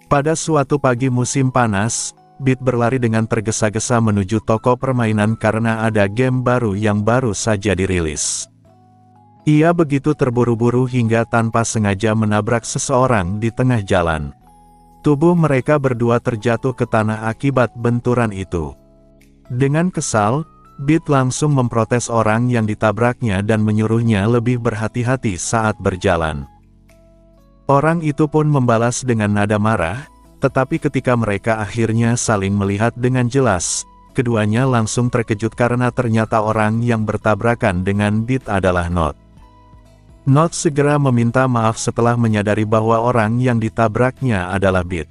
Pada suatu pagi musim panas, Beat berlari dengan tergesa-gesa menuju toko permainan karena ada game baru yang baru saja dirilis. Ia begitu terburu-buru hingga tanpa sengaja menabrak seseorang di tengah jalan. Tubuh mereka berdua terjatuh ke tanah akibat benturan itu. Dengan kesal, Beat langsung memprotes orang yang ditabraknya dan menyuruhnya lebih berhati-hati saat berjalan. Orang itu pun membalas dengan nada marah, tetapi ketika mereka akhirnya saling melihat dengan jelas, keduanya langsung terkejut karena ternyata orang yang bertabrakan dengan Beat adalah Note. Note segera meminta maaf setelah menyadari bahwa orang yang ditabraknya adalah Beat.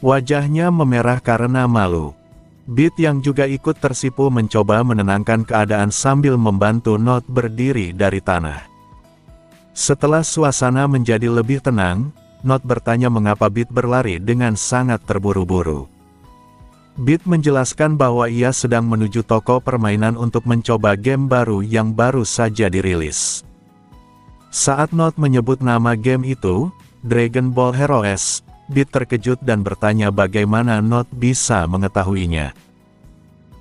Wajahnya memerah karena malu. Beat yang juga ikut tersipu mencoba menenangkan keadaan sambil membantu Note berdiri dari tanah. Setelah suasana menjadi lebih tenang, Note bertanya mengapa Beat berlari dengan sangat terburu-buru. Beat menjelaskan bahwa ia sedang menuju toko permainan untuk mencoba game baru yang baru saja dirilis. Saat Note menyebut nama game itu, Dragon Ball Heroes, Beat terkejut dan bertanya bagaimana Note bisa mengetahuinya.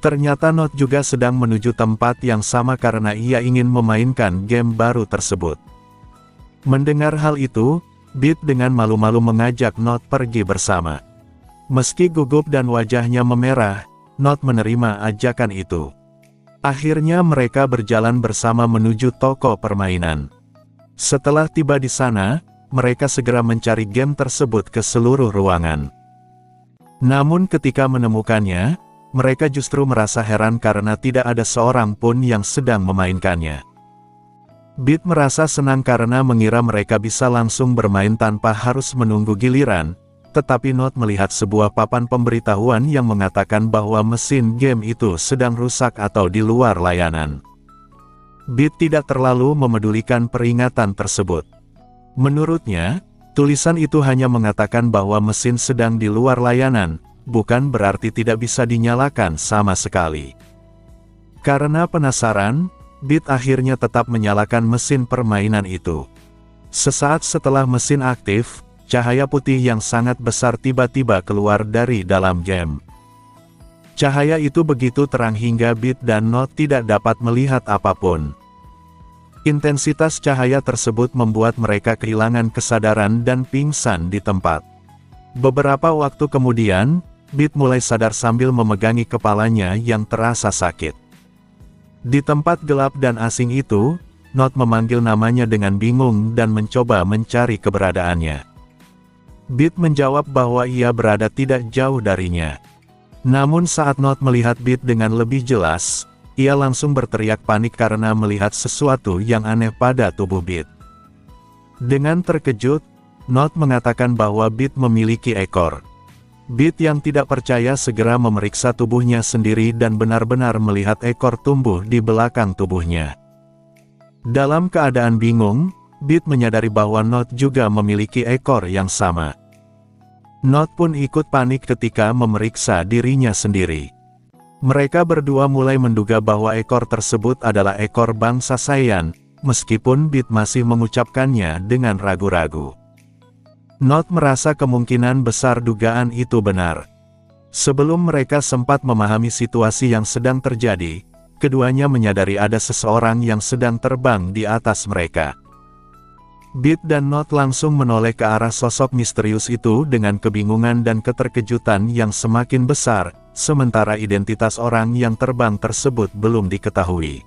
Ternyata Note juga sedang menuju tempat yang sama karena ia ingin memainkan game baru tersebut. Mendengar hal itu, Beat dengan malu-malu mengajak Note pergi bersama. Meski gugup dan wajahnya memerah, Note menerima ajakan itu. Akhirnya mereka berjalan bersama menuju toko permainan. Setelah tiba di sana, mereka segera mencari game tersebut ke seluruh ruangan. Namun ketika menemukannya, mereka justru merasa heran karena tidak ada seorang pun yang sedang memainkannya. Beat merasa senang karena mengira mereka bisa langsung bermain tanpa harus menunggu giliran, tetapi Note melihat sebuah papan pemberitahuan yang mengatakan bahwa mesin game itu sedang rusak atau di luar layanan. Beat tidak terlalu memedulikan peringatan tersebut. Menurutnya, tulisan itu hanya mengatakan bahwa mesin sedang di luar layanan, bukan berarti tidak bisa dinyalakan sama sekali. Karena penasaran, Beat akhirnya tetap menyalakan mesin permainan itu. Sesaat setelah mesin aktif, cahaya putih yang sangat besar tiba-tiba keluar dari dalam game. Cahaya itu begitu terang hingga Beat dan Note tidak dapat melihat apapun. Intensitas cahaya tersebut membuat mereka kehilangan kesadaran dan pingsan di tempat. Beberapa waktu kemudian, Beat mulai sadar sambil memegangi kepalanya yang terasa sakit. Di tempat gelap dan asing itu, Note memanggil namanya dengan bingung dan mencoba mencari keberadaannya. Beat menjawab bahwa ia berada tidak jauh darinya. Namun saat Note melihat Beat dengan lebih jelas, ia langsung berteriak panik karena melihat sesuatu yang aneh pada tubuh Beat. Dengan terkejut, Note mengatakan bahwa Beat memiliki ekor. Beat yang tidak percaya segera memeriksa tubuhnya sendiri dan benar-benar melihat ekor tumbuh di belakang tubuhnya. Dalam keadaan bingung, Beat menyadari bahwa Note juga memiliki ekor yang sama. Note pun ikut panik ketika memeriksa dirinya sendiri. Mereka berdua mulai menduga bahwa ekor tersebut adalah ekor bangsa Saiyan, meskipun Beat masih mengucapkannya dengan ragu-ragu. Note merasa kemungkinan besar dugaan itu benar. Sebelum mereka sempat memahami situasi yang sedang terjadi, keduanya menyadari ada seseorang yang sedang terbang di atas mereka. Beat dan Note langsung menoleh ke arah sosok misterius itu dengan kebingungan dan keterkejutan yang semakin besar, sementara identitas orang yang terbang tersebut belum diketahui.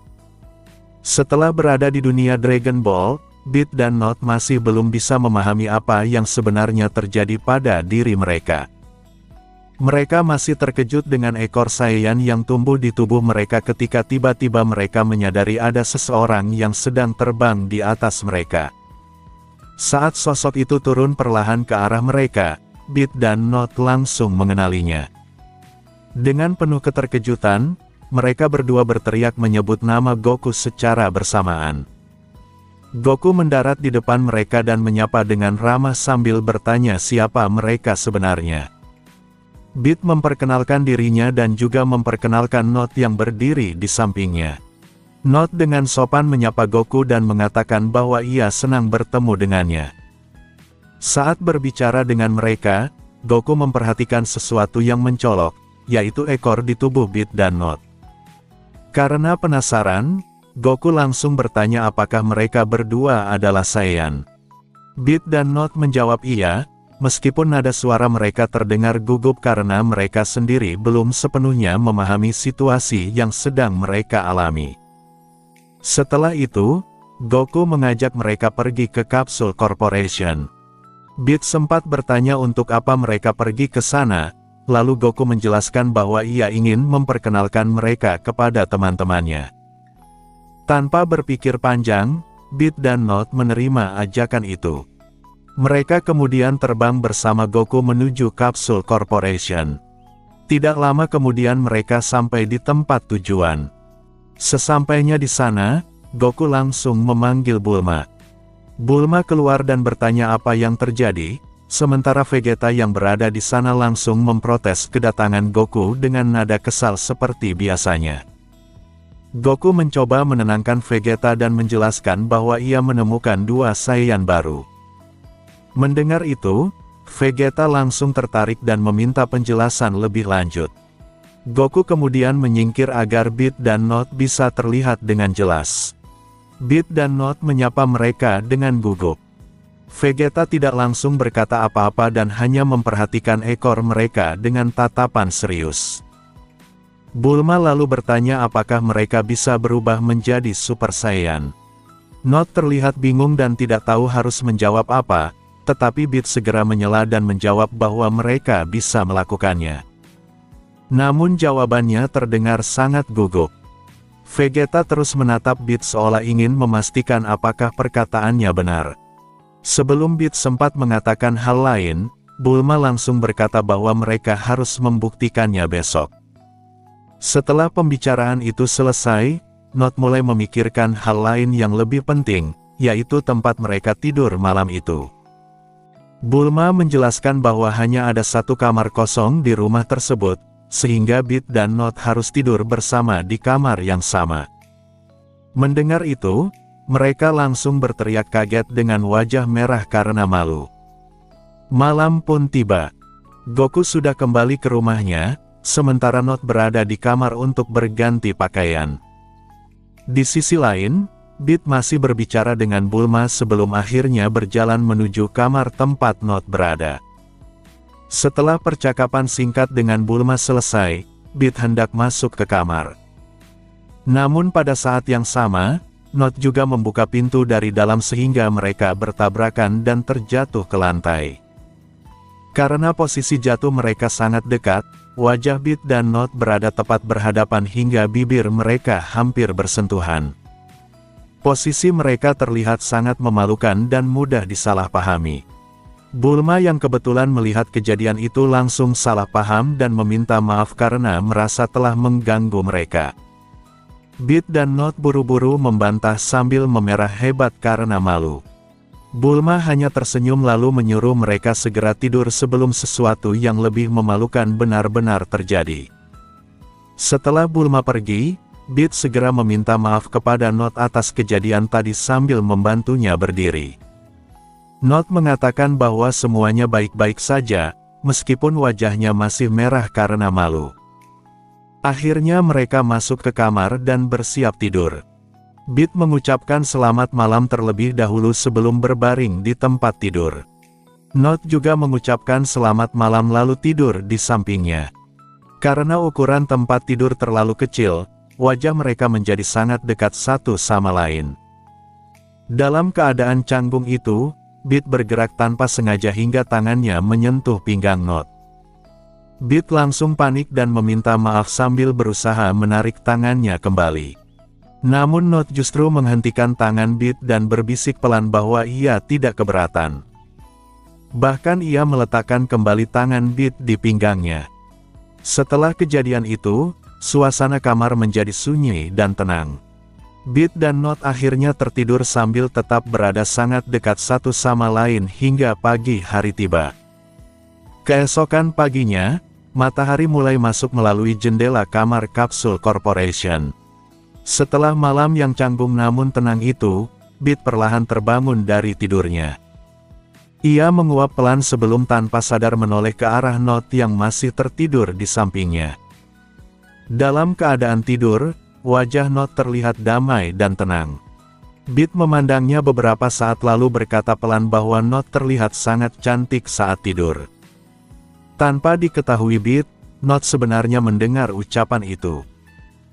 Setelah berada di dunia Dragon Ball, Beat dan Note masih belum bisa memahami apa yang sebenarnya terjadi pada diri mereka. Mereka masih terkejut dengan ekor Saiyan yang tumbuh di tubuh mereka ketika tiba-tiba mereka menyadari ada seseorang yang sedang terbang di atas mereka. Saat sosok itu turun perlahan ke arah mereka, Beat dan Note langsung mengenalinya. Dengan penuh keterkejutan, mereka berdua berteriak menyebut nama Goku secara bersamaan. Goku mendarat di depan mereka dan menyapa dengan ramah sambil bertanya siapa mereka sebenarnya. Beat memperkenalkan dirinya dan juga memperkenalkan Note yang berdiri di sampingnya. Note dengan sopan menyapa Goku dan mengatakan bahwa ia senang bertemu dengannya. Saat berbicara dengan mereka, Goku memperhatikan sesuatu yang mencolok, yaitu ekor di tubuh Beat dan Not. Karena penasaran, Goku langsung bertanya apakah mereka berdua adalah Saiyan. Beat dan Not menjawab iya, meskipun nada suara mereka terdengar gugup karena mereka sendiri belum sepenuhnya memahami situasi yang sedang mereka alami. Setelah itu, Goku mengajak mereka pergi ke Capsule Corporation. Beat sempat bertanya untuk apa mereka pergi ke sana, lalu Goku menjelaskan bahwa ia ingin memperkenalkan mereka kepada teman-temannya. Tanpa berpikir panjang, Beat dan Not menerima ajakan itu. Mereka kemudian terbang bersama Goku menuju Capsule Corporation. Tidak lama kemudian mereka sampai di tempat tujuan. Sesampainya di sana, Goku langsung memanggil Bulma. Bulma keluar dan bertanya apa yang terjadi, sementara Vegeta yang berada di sana langsung memprotes kedatangan Goku dengan nada kesal seperti biasanya. Goku mencoba menenangkan Vegeta dan menjelaskan bahwa ia menemukan dua Saiyan baru. Mendengar itu, Vegeta langsung tertarik dan meminta penjelasan lebih lanjut. Goku kemudian menyingkir agar Beat dan Not bisa terlihat dengan jelas. Beat dan Not menyapa mereka dengan gugup. Vegeta tidak langsung berkata apa-apa dan hanya memperhatikan ekor mereka dengan tatapan serius. Bulma lalu bertanya apakah mereka bisa berubah menjadi Super Saiyan. Not terlihat bingung dan tidak tahu harus menjawab apa, tetapi Beat segera menyela dan menjawab bahwa mereka bisa melakukannya. Namun jawabannya terdengar sangat gugup. Vegeta terus menatap Beat seolah ingin memastikan apakah perkataannya benar. Sebelum Beat sempat mengatakan hal lain, Bulma langsung berkata bahwa mereka harus membuktikannya besok. Setelah pembicaraan itu selesai, Not mulai memikirkan hal lain yang lebih penting, yaitu tempat mereka tidur malam itu. Bulma menjelaskan bahwa hanya ada satu kamar kosong di rumah tersebut, sehingga Beat dan Not harus tidur bersama di kamar yang sama. Mendengar itu, mereka langsung berteriak kaget dengan wajah merah karena malu. Malam pun tiba. Goku sudah kembali ke rumahnya, sementara Not berada di kamar untuk berganti pakaian. Di sisi lain, Beat masih berbicara dengan Bulma sebelum akhirnya berjalan menuju kamar tempat Not berada. Setelah percakapan singkat dengan Bulma selesai, Beat hendak masuk ke kamar. Namun pada saat yang sama, Not juga membuka pintu dari dalam sehingga mereka bertabrakan dan terjatuh ke lantai. Karena posisi jatuh mereka sangat dekat, wajah Beat dan Not berada tepat berhadapan hingga bibir mereka hampir bersentuhan. Posisi mereka terlihat sangat memalukan dan mudah disalahpahami. Bulma yang kebetulan melihat kejadian itu langsung salah paham dan meminta maaf karena merasa telah mengganggu mereka. Beat dan Not buru-buru membantah sambil memerah hebat karena malu. Bulma hanya tersenyum lalu menyuruh mereka segera tidur sebelum sesuatu yang lebih memalukan benar-benar terjadi. Setelah Bulma pergi, Beat segera meminta maaf kepada Not atas kejadian tadi sambil membantunya berdiri. Not mengatakan bahwa semuanya baik-baik saja, meskipun wajahnya masih merah karena malu. Akhirnya mereka masuk ke kamar dan bersiap tidur. Beat mengucapkan selamat malam terlebih dahulu sebelum berbaring di tempat tidur. Not juga mengucapkan selamat malam lalu tidur di sampingnya. Karena ukuran tempat tidur terlalu kecil, wajah mereka menjadi sangat dekat satu sama lain. Dalam keadaan canggung itu, Beat bergerak tanpa sengaja hingga tangannya menyentuh pinggang Not. Beat langsung panik dan meminta maaf sambil berusaha menarik tangannya kembali. Namun Not justru menghentikan tangan Beat dan berbisik pelan bahwa ia tidak keberatan. Bahkan ia meletakkan kembali tangan Beat di pinggangnya. Setelah kejadian itu, suasana kamar menjadi sunyi dan tenang. Beat dan Not akhirnya tertidur sambil tetap berada sangat dekat satu sama lain hingga pagi hari tiba. Keesokan paginya, matahari mulai masuk melalui jendela kamar Capsule Corporation. Setelah malam yang canggung namun tenang itu, Beat perlahan terbangun dari tidurnya. Ia menguap pelan sebelum tanpa sadar menoleh ke arah Note yang masih tertidur di sampingnya. Dalam keadaan tidur, wajah Note terlihat damai dan tenang. Beat memandangnya beberapa saat lalu berkata pelan bahwa Note terlihat sangat cantik saat tidur. Tanpa diketahui Beat, Note sebenarnya mendengar ucapan itu.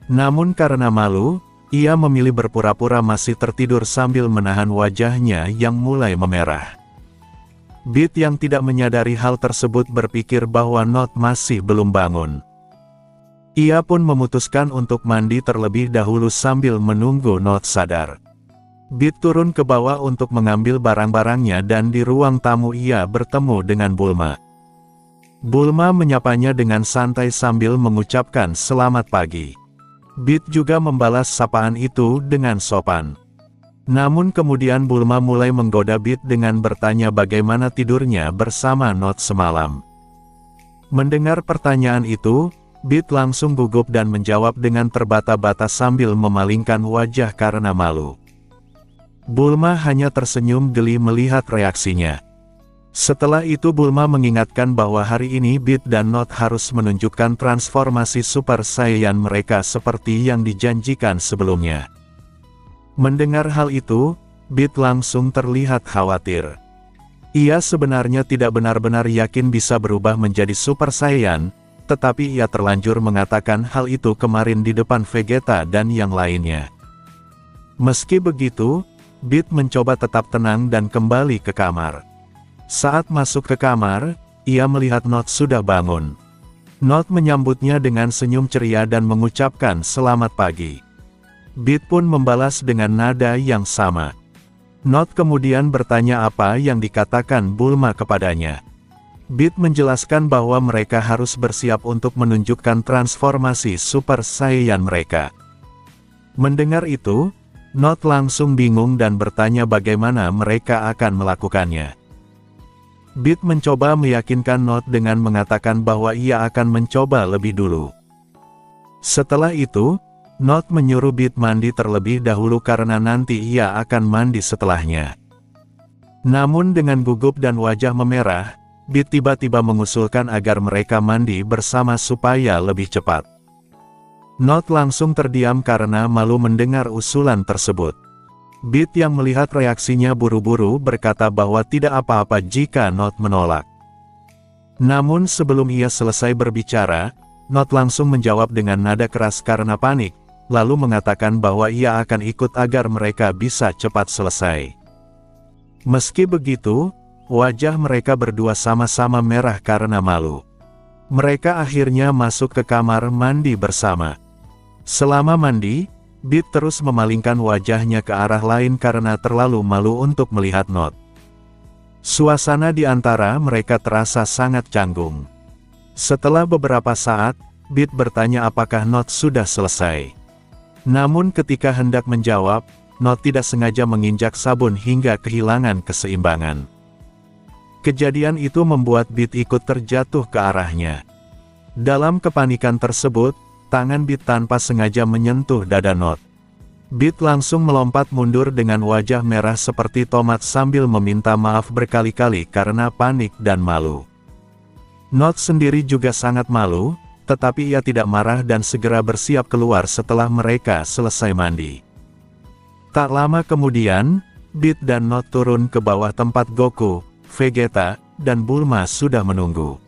Namun karena malu, ia memilih berpura-pura masih tertidur sambil menahan wajahnya yang mulai memerah. Beat yang tidak menyadari hal tersebut berpikir bahwa Note masih belum bangun. Ia pun memutuskan untuk mandi terlebih dahulu sambil menunggu Note sadar. Beat turun ke bawah untuk mengambil barang-barangnya dan di ruang tamu ia bertemu dengan Bulma. Bulma menyapanya dengan santai sambil mengucapkan selamat pagi. Beat juga membalas sapaan itu dengan sopan. Namun kemudian Bulma mulai menggoda Beat dengan bertanya bagaimana tidurnya bersama Note semalam. Mendengar pertanyaan itu, Beat langsung gugup dan menjawab dengan terbata-bata sambil memalingkan wajah karena malu. Bulma hanya tersenyum geli melihat reaksinya. Setelah itu Bulma mengingatkan bahwa hari ini Beat dan Note harus menunjukkan transformasi Super Saiyan mereka seperti yang dijanjikan sebelumnya. Mendengar hal itu, Beat langsung terlihat khawatir. Ia sebenarnya tidak benar-benar yakin bisa berubah menjadi Super Saiyan, tetapi ia terlanjur mengatakan hal itu kemarin di depan Vegeta dan yang lainnya. Meski begitu, Beat mencoba tetap tenang dan kembali ke kamar. Saat masuk ke kamar, ia melihat Note sudah bangun. Note menyambutnya dengan senyum ceria dan mengucapkan selamat pagi. Beat pun membalas dengan nada yang sama. Note kemudian bertanya apa yang dikatakan Bulma kepadanya. Beat menjelaskan bahwa mereka harus bersiap untuk menunjukkan transformasi Super Saiyan mereka. Mendengar itu, Note langsung bingung dan bertanya bagaimana mereka akan melakukannya. Beat mencoba meyakinkan Note dengan mengatakan bahwa ia akan mencoba lebih dulu. Setelah itu, Note menyuruh Beat mandi terlebih dahulu karena nanti ia akan mandi setelahnya. Namun dengan gugup dan wajah memerah, Beat tiba-tiba mengusulkan agar mereka mandi bersama supaya lebih cepat. Note langsung terdiam karena malu mendengar usulan tersebut. Beat yang melihat reaksinya buru-buru berkata bahwa tidak apa-apa jika Note menolak. Namun sebelum ia selesai berbicara, Note langsung menjawab dengan nada keras karena panik, lalu mengatakan bahwa ia akan ikut agar mereka bisa cepat selesai. Meski begitu, wajah mereka berdua sama-sama merah karena malu. Mereka akhirnya masuk ke kamar mandi bersama. Selama mandi, Beat terus memalingkan wajahnya ke arah lain karena terlalu malu untuk melihat Note. Suasana di antara mereka terasa sangat canggung. Setelah beberapa saat, Beat bertanya apakah Note sudah selesai. Namun ketika hendak menjawab, Note tidak sengaja menginjak sabun hingga kehilangan keseimbangan. Kejadian itu membuat Beat ikut terjatuh ke arahnya. Dalam kepanikan tersebut, tangan Beat tanpa sengaja menyentuh dada Note. Beat langsung melompat mundur dengan wajah merah seperti tomat sambil meminta maaf berkali-kali karena panik dan malu. Note sendiri juga sangat malu, tetapi ia tidak marah dan segera bersiap keluar setelah mereka selesai mandi. Tak lama kemudian, Beat dan Note turun ke bawah tempat Goku, Vegeta, dan Bulma sudah menunggu.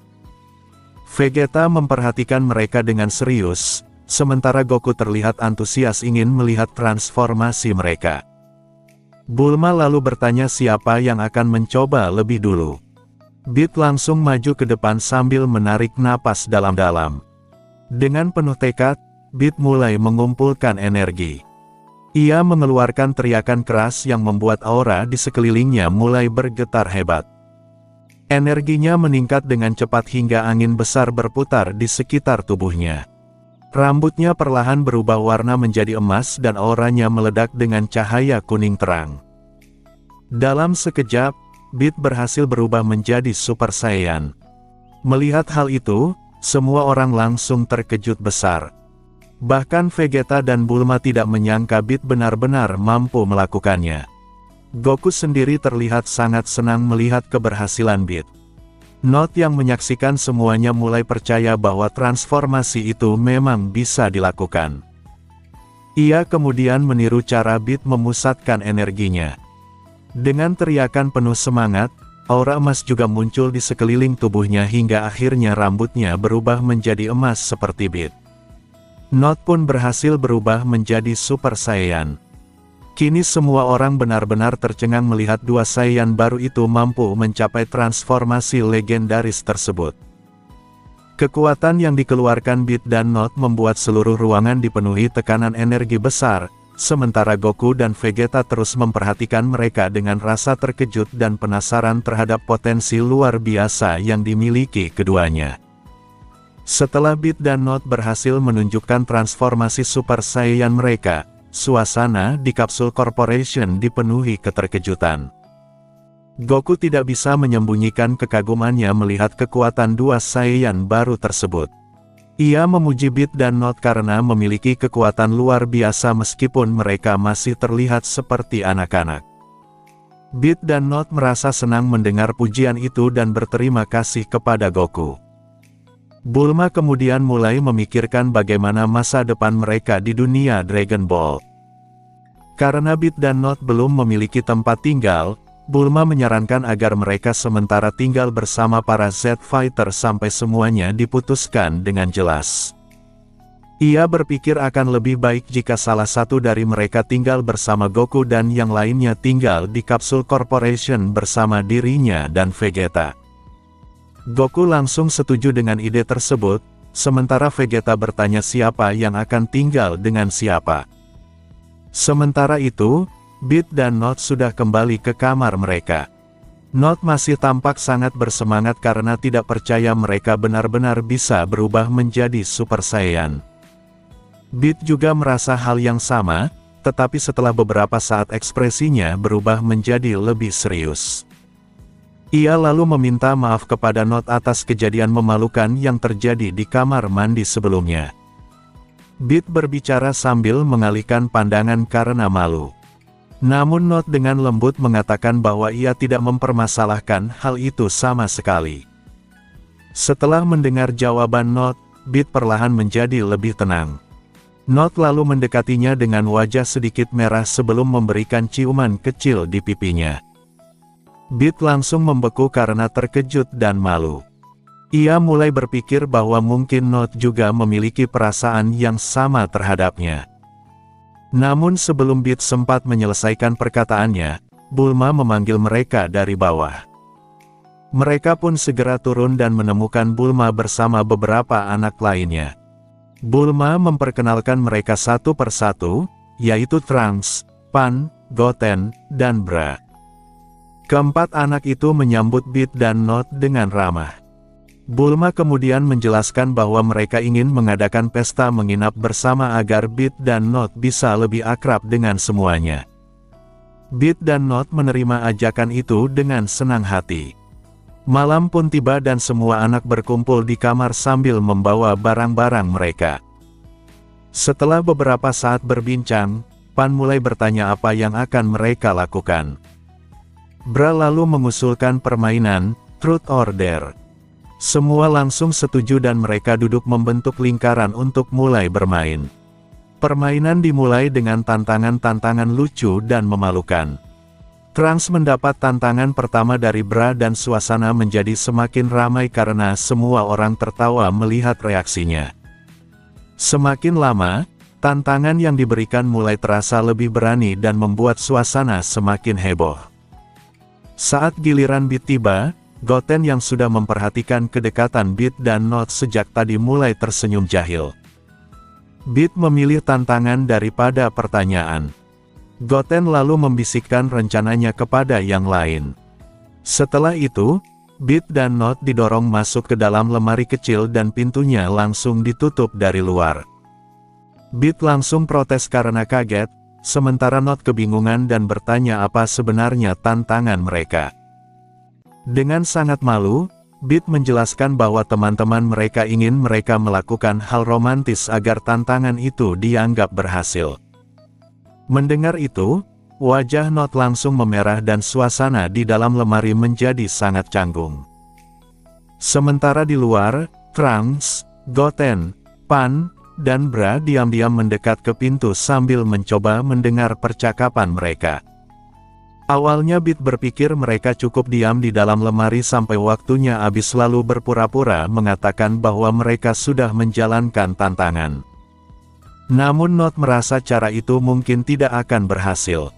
Vegeta memperhatikan mereka dengan serius, sementara Goku terlihat antusias ingin melihat transformasi mereka. Bulma lalu bertanya siapa yang akan mencoba lebih dulu. Beat langsung maju ke depan sambil menarik napas dalam-dalam. Dengan penuh tekad, Beat mulai mengumpulkan energi. Ia mengeluarkan teriakan keras yang membuat aura di sekelilingnya mulai bergetar hebat. Energinya meningkat dengan cepat hingga angin besar berputar di sekitar tubuhnya. Rambutnya perlahan berubah warna menjadi emas dan auranya meledak dengan cahaya kuning terang. Dalam sekejap, Beat berhasil berubah menjadi Super Saiyan. Melihat hal itu, semua orang langsung terkejut besar. Bahkan Vegeta dan Bulma tidak menyangka Beat benar-benar mampu melakukannya. Goku sendiri terlihat sangat senang melihat keberhasilan Beat. Not yang menyaksikan semuanya mulai percaya bahwa transformasi itu memang bisa dilakukan. Ia kemudian meniru cara Beat memusatkan energinya. Dengan teriakan penuh semangat, aura emas juga muncul di sekeliling tubuhnya hingga akhirnya rambutnya berubah menjadi emas seperti Beat. Not pun berhasil berubah menjadi Super Saiyan. Kini semua orang benar-benar tercengang melihat dua Saiyan baru itu mampu mencapai transformasi legendaris tersebut. Kekuatan yang dikeluarkan Beat dan Not membuat seluruh ruangan dipenuhi tekanan energi besar, sementara Goku dan Vegeta terus memperhatikan mereka dengan rasa terkejut dan penasaran terhadap potensi luar biasa yang dimiliki keduanya. Setelah Beat dan Not berhasil menunjukkan transformasi Super Saiyan mereka, suasana di Kapsul Corporation dipenuhi keterkejutan. Goku tidak bisa menyembunyikan kekagumannya melihat kekuatan dua Saiyan baru tersebut. Ia memuji Beat dan Not karena memiliki kekuatan luar biasa meskipun mereka masih terlihat seperti anak-anak. Beat dan Not merasa senang mendengar pujian itu dan berterima kasih kepada Goku. Bulma kemudian mulai memikirkan bagaimana masa depan mereka di dunia Dragon Ball. Karena Beat dan Not belum memiliki tempat tinggal, Bulma menyarankan agar mereka sementara tinggal bersama para Z-Fighter sampai semuanya diputuskan dengan jelas. Ia berpikir akan lebih baik jika salah satu dari mereka tinggal bersama Goku dan yang lainnya tinggal di Kapsul Corporation bersama dirinya dan Vegeta. Goku langsung setuju dengan ide tersebut, sementara Vegeta bertanya siapa yang akan tinggal dengan siapa. Sementara itu, Beat dan Not sudah kembali ke kamar mereka. Not masih tampak sangat bersemangat karena tidak percaya mereka benar-benar bisa berubah menjadi Super Saiyan. Beat juga merasa hal yang sama, tetapi setelah beberapa saat ekspresinya berubah menjadi lebih serius. Ia lalu meminta maaf kepada Not atas kejadian memalukan yang terjadi di kamar mandi sebelumnya. Beat berbicara sambil mengalihkan pandangan karena malu. Namun Not dengan lembut mengatakan bahwa ia tidak mempermasalahkan hal itu sama sekali. Setelah mendengar jawaban Not, Beat perlahan menjadi lebih tenang. Not lalu mendekatinya dengan wajah sedikit merah sebelum memberikan ciuman kecil di pipinya. Beat langsung membeku karena terkejut dan malu. Ia mulai berpikir bahwa mungkin Not juga memiliki perasaan yang sama terhadapnya. Namun sebelum Beat sempat menyelesaikan perkataannya, Bulma memanggil mereka dari bawah. Mereka pun segera turun dan menemukan Bulma bersama beberapa anak lainnya. Bulma memperkenalkan mereka satu persatu, yaitu Trunks, Pan, Goten, dan Bra. Keempat anak itu menyambut Beat dan Not dengan ramah. Bulma kemudian menjelaskan bahwa mereka ingin mengadakan pesta menginap bersama agar Beat dan Not bisa lebih akrab dengan semuanya. Beat dan Not menerima ajakan itu dengan senang hati. Malam pun tiba dan semua anak berkumpul di kamar sambil membawa barang-barang mereka. Setelah beberapa saat berbincang, Pan mulai bertanya apa yang akan mereka lakukan. Bra lalu mengusulkan permainan Truth or Dare. Semua langsung setuju dan mereka duduk membentuk lingkaran untuk mulai bermain. Permainan dimulai dengan tantangan-tantangan lucu dan memalukan. Trunks mendapat tantangan pertama dari Bra dan suasana menjadi semakin ramai karena semua orang tertawa melihat reaksinya. Semakin lama, tantangan yang diberikan mulai terasa lebih berani dan membuat suasana semakin heboh. Saat giliran Beat tiba, Goten yang sudah memperhatikan kedekatan Beat dan Not sejak tadi mulai tersenyum jahil. Beat memilih tantangan daripada pertanyaan. Goten lalu membisikkan rencananya kepada yang lain. Setelah itu, Beat dan Not didorong masuk ke dalam lemari kecil dan pintunya langsung ditutup dari luar. Beat langsung protes karena kaget, sementara Not kebingungan dan bertanya apa sebenarnya tantangan mereka. Dengan sangat malu, Beat menjelaskan bahwa teman-teman mereka ingin mereka melakukan hal romantis agar tantangan itu dianggap berhasil. Mendengar itu, wajah Not langsung memerah dan suasana di dalam lemari menjadi sangat canggung. Sementara di luar, Trunks, Goten, Pan, dan Bra diam-diam mendekat ke pintu sambil mencoba mendengar percakapan mereka. Awalnya Beat berpikir mereka cukup diam di dalam lemari sampai waktunya habis lalu berpura-pura mengatakan bahwa mereka sudah menjalankan tantangan. Namun Not merasa cara itu mungkin tidak akan berhasil.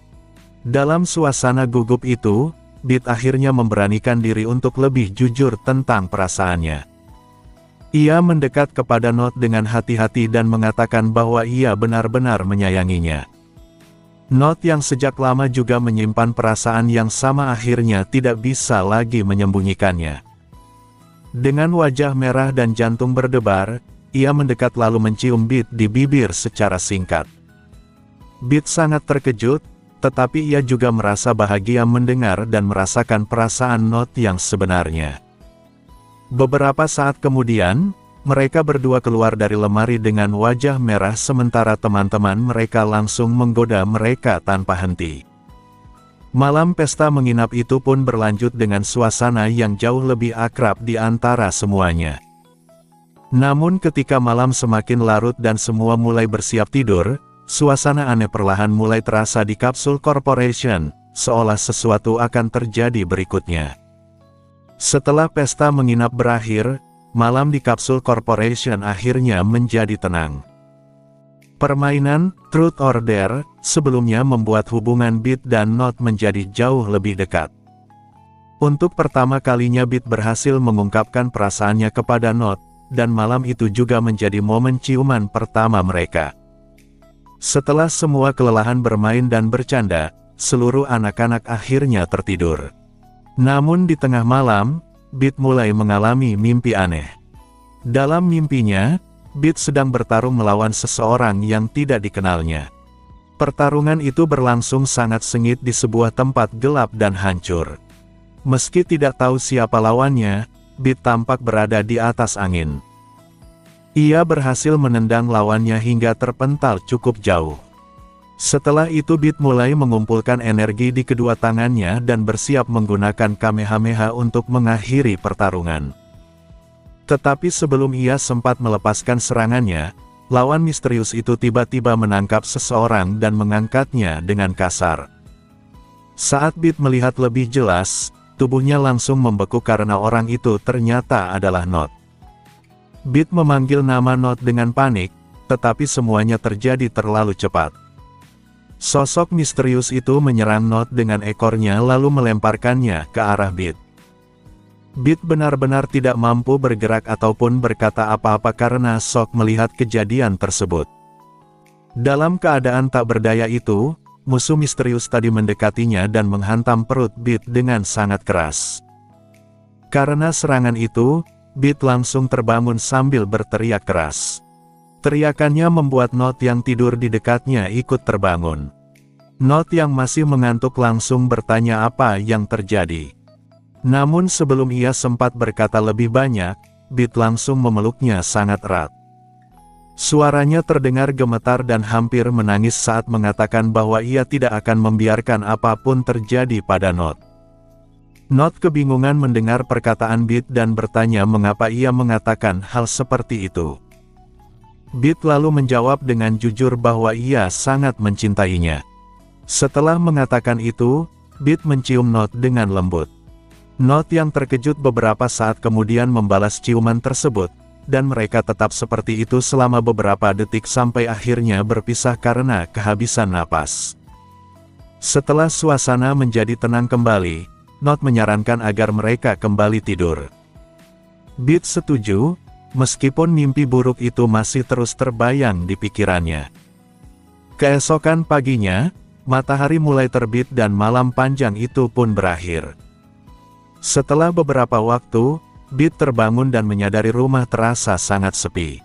Dalam suasana gugup itu, Beat akhirnya memberanikan diri untuk lebih jujur tentang perasaannya. Ia mendekat kepada Not dengan hati-hati dan mengatakan bahwa ia benar-benar menyayanginya. Not yang sejak lama juga menyimpan perasaan yang sama akhirnya tidak bisa lagi menyembunyikannya. Dengan wajah merah dan jantung berdebar, ia mendekat lalu mencium Beat di bibir secara singkat. Beat sangat terkejut, tetapi ia juga merasa bahagia mendengar dan merasakan perasaan Not yang sebenarnya. Beberapa saat kemudian, mereka berdua keluar dari lemari dengan wajah merah sementara teman-teman mereka langsung menggoda mereka tanpa henti. Malam pesta menginap itu pun berlanjut dengan suasana yang jauh lebih akrab di antara semuanya. Namun ketika malam semakin larut dan semua mulai bersiap tidur, suasana aneh perlahan mulai terasa di Capsule Corporation, seolah sesuatu akan terjadi berikutnya. Setelah pesta menginap berakhir, malam di Capsule Corporation akhirnya menjadi tenang. Permainan Truth or Dare sebelumnya membuat hubungan Beat dan Not menjadi jauh lebih dekat. Untuk pertama kalinya Beat berhasil mengungkapkan perasaannya kepada Not, dan malam itu juga menjadi momen ciuman pertama mereka. Setelah semua kelelahan bermain dan bercanda, seluruh anak-anak akhirnya tertidur. Namun di tengah malam, Beat mulai mengalami mimpi aneh. Dalam mimpinya, Beat sedang bertarung melawan seseorang yang tidak dikenalnya. Pertarungan itu berlangsung sangat sengit di sebuah tempat gelap dan hancur. Meski tidak tahu siapa lawannya, Beat tampak berada di atas angin. Ia berhasil menendang lawannya hingga terpental cukup jauh. Setelah itu Beat mulai mengumpulkan energi di kedua tangannya dan bersiap menggunakan Kamehameha untuk mengakhiri pertarungan. Tetapi sebelum ia sempat melepaskan serangannya, lawan misterius itu tiba-tiba menangkap seseorang dan mengangkatnya dengan kasar. Saat Beat melihat lebih jelas, tubuhnya langsung membeku karena orang itu ternyata adalah Not. Beat memanggil nama Not dengan panik, tetapi semuanya terjadi terlalu cepat. Sosok misterius itu menyerang Not dengan ekornya lalu melemparkannya ke arah Beat. Beat benar-benar tidak mampu bergerak ataupun berkata apa-apa karena shock melihat kejadian tersebut. Dalam keadaan tak berdaya itu, musuh misterius tadi mendekatinya dan menghantam perut Beat dengan sangat keras. Karena serangan itu, Beat langsung terbangun sambil berteriak keras. Teriakannya membuat Not yang tidur di dekatnya ikut terbangun. Not yang masih mengantuk langsung bertanya apa yang terjadi. Namun sebelum ia sempat berkata lebih banyak, Beat langsung memeluknya sangat erat. Suaranya terdengar gemetar dan hampir menangis saat mengatakan bahwa ia tidak akan membiarkan apapun terjadi pada Not. Not kebingungan mendengar perkataan Beat dan bertanya mengapa ia mengatakan hal seperti itu. Beat lalu menjawab dengan jujur bahwa ia sangat mencintainya. Setelah mengatakan itu, Beat mencium Not dengan lembut. Not yang terkejut beberapa saat kemudian membalas ciuman tersebut, dan mereka tetap seperti itu selama beberapa detik sampai akhirnya berpisah karena kehabisan napas. Setelah suasana menjadi tenang kembali, Not menyarankan agar mereka kembali tidur. Beat setuju, meskipun mimpi buruk itu masih terus terbayang di pikirannya. Keesokan paginya, matahari mulai terbit dan malam panjang itu pun berakhir. Setelah beberapa waktu, Beat terbangun dan menyadari rumah terasa sangat sepi.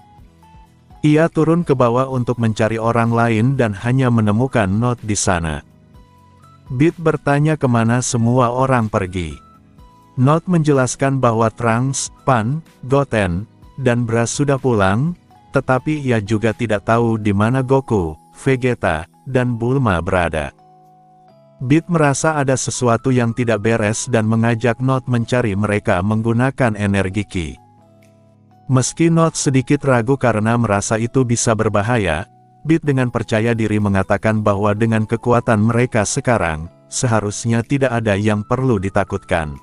Ia turun ke bawah untuk mencari orang lain dan hanya menemukan Not di sana. Beat bertanya kemana semua orang pergi. Not menjelaskan bahwa Trunks, Pan, Goten, dan Bra sudah pulang, tetapi ia juga tidak tahu di mana Goku, Vegeta, dan Bulma berada. Beat merasa ada sesuatu yang tidak beres dan mengajak Note mencari mereka menggunakan energi Ki. Meski Note sedikit ragu karena merasa itu bisa berbahaya, Beat dengan percaya diri mengatakan bahwa dengan kekuatan mereka sekarang, seharusnya tidak ada yang perlu ditakutkan.